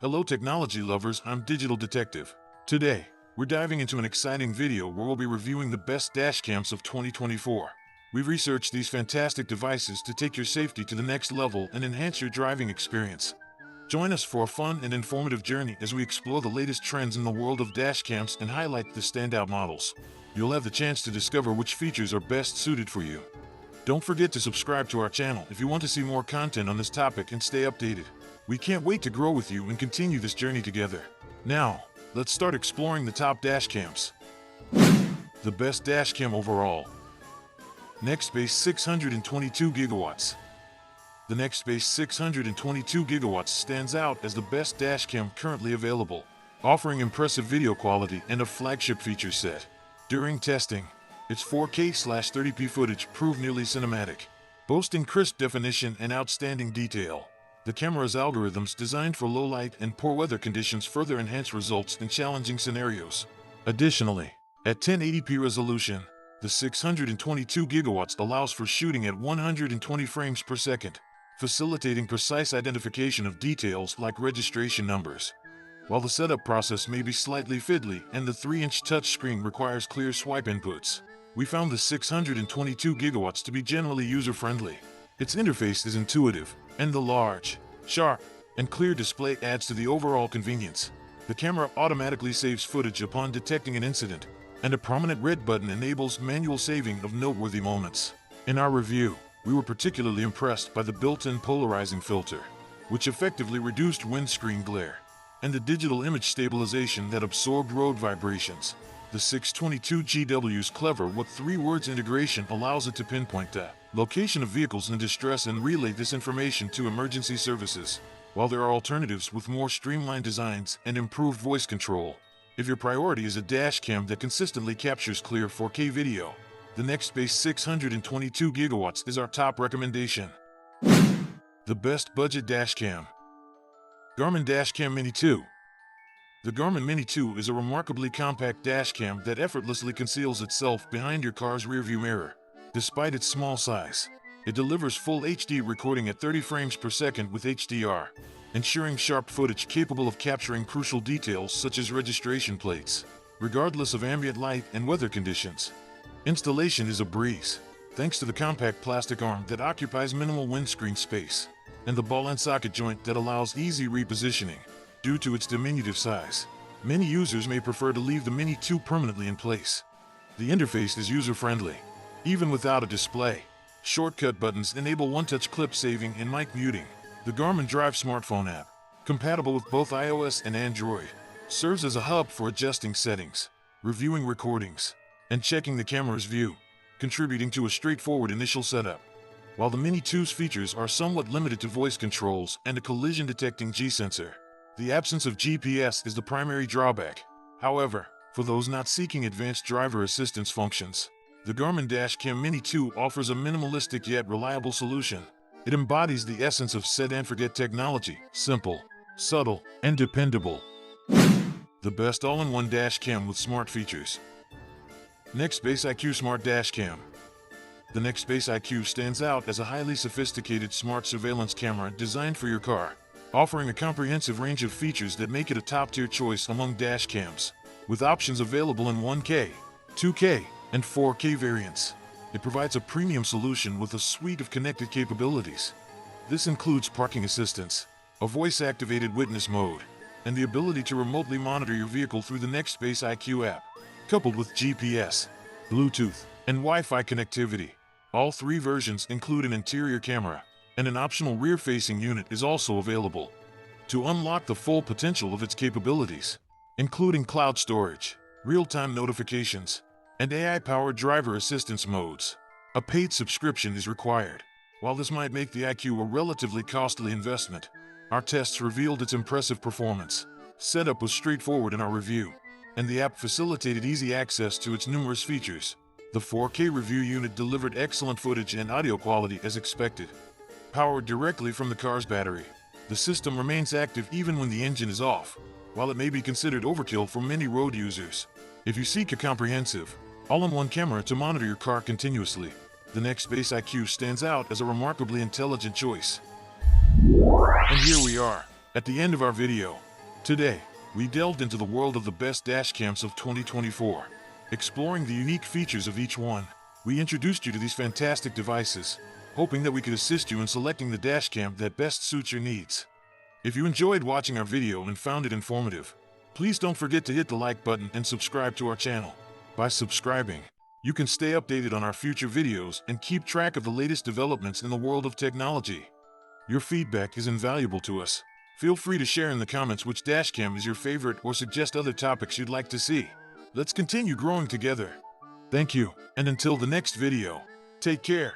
Hello technology lovers, I'm Digital Detective. Today, we're diving into an exciting video where we'll be reviewing the best dash cams of 2024. We've researched these fantastic devices to take your safety to the next level and enhance your driving experience. Join us for a fun and informative journey as we explore the latest trends in the world of dash cams and highlight the standout models. You'll have the chance to discover which features are best suited for you. Don't forget to subscribe to our channel if you want to see more content on this topic and stay updated. We can't wait to grow with you and continue this journey together. Now, let's start exploring the top dash cams. The best dash cam overall. Nextbase 622 gigawatts. The Nextbase 622 gigawatts stands out as the best dash cam currently available, offering impressive video quality and a flagship feature set. During testing, its 4K/30p footage proved nearly cinematic, boasting crisp definition and outstanding detail. The camera's algorithms designed for low light and poor weather conditions further enhance results in challenging scenarios. Additionally, at 1080p resolution, the 622 gigawatts allows for shooting at 120 frames per second, facilitating precise identification of details like registration numbers. While the setup process may be slightly fiddly and the 3-inch touchscreen requires clear swipe inputs, we found the 622 gigawatts to be generally user-friendly. Its interface is intuitive, and the large, sharp, and clear display adds to the overall convenience. The camera automatically saves footage upon detecting an incident, and a prominent red button enables manual saving of noteworthy moments. In our review, we were particularly impressed by the built-in polarizing filter, which effectively reduced windscreen glare, and the digital image stabilization that absorbed road vibrations. The 622GW's clever what 3 words integration allows it to pinpoint the location of vehicles in distress and relay this information to emergency services, while there are alternatives with more streamlined designs and improved voice control. If your priority is a dash cam that consistently captures clear 4K video, the Nextbase 622 gigawatts is our top recommendation. The best budget dash cam. Garmin Dashcam Mini 2. The Garmin Mini 2 is a remarkably compact dashcam that effortlessly conceals itself behind your car's rearview mirror. Despite its small size, it delivers full HD recording at 30 frames per second with HDR, ensuring sharp footage capable of capturing crucial details such as registration plates, regardless of ambient light and weather conditions. Installation is a breeze, thanks to the compact plastic arm that occupies minimal windscreen space, and the ball and socket joint that allows easy repositioning. Due to its diminutive size, many users may prefer to leave the Mini 2 permanently in place. The interface is user-friendly, even without a display. Shortcut buttons enable one-touch clip saving and mic muting. The Garmin Drive smartphone app, compatible with both iOS and Android, serves as a hub for adjusting settings, reviewing recordings, and checking the camera's view, contributing to a straightforward initial setup. While the Mini 2's features are somewhat limited to voice controls and a collision-detecting G-sensor, the absence of GPS is the primary drawback. However, for those not seeking advanced driver assistance functions, the Garmin Dashcam Mini 2 offers a minimalistic yet reliable solution. It embodies the essence of set-and-forget technology: simple, subtle, and dependable. The best all-in-one dashcam with smart features. Nextbase IQ Smart Dashcam. The Nextbase IQ stands out as a highly sophisticated smart surveillance camera designed for your car, offering a comprehensive range of features that make it a top-tier choice among dash cams. With options available in 1K, 2K, and 4K variants, it provides a premium solution with a suite of connected capabilities. This includes parking assistance, a voice-activated witness mode, and the ability to remotely monitor your vehicle through the Nextbase IQ app, coupled with GPS, Bluetooth, and Wi-Fi connectivity. All 3 versions include an interior camera, and an optional rear-facing unit is also available. To unlock the full potential of its capabilities, including cloud storage, real-time notifications, and AI-powered driver assistance modes, a paid subscription is required. While this might make the IQ a relatively costly investment, our tests revealed its impressive performance. Setup was straightforward in our review, and the app facilitated easy access to its numerous features. The 4K review unit delivered excellent footage and audio quality as expected. Powered directly from the car's battery, the system remains active even when the engine is off, while it may be considered overkill for many road users. If you seek a comprehensive, all-in-one camera to monitor your car continuously, the Nextbase IQ stands out as a remarkably intelligent choice. And here we are, at the end of our video. Today, we delved into the world of the best dashcams of 2024, exploring the unique features of each one. We introduced you to these fantastic devices, hoping that we could assist you in selecting the dashcam that best suits your needs. If you enjoyed watching our video and found it informative, please don't forget to hit the like button and subscribe to our channel. By subscribing, you can stay updated on our future videos and keep track of the latest developments in the world of technology. Your feedback is invaluable to us. Feel free to share in the comments which dashcam is your favorite or suggest other topics you'd like to see. Let's continue growing together. Thank you, and until the next video, take care.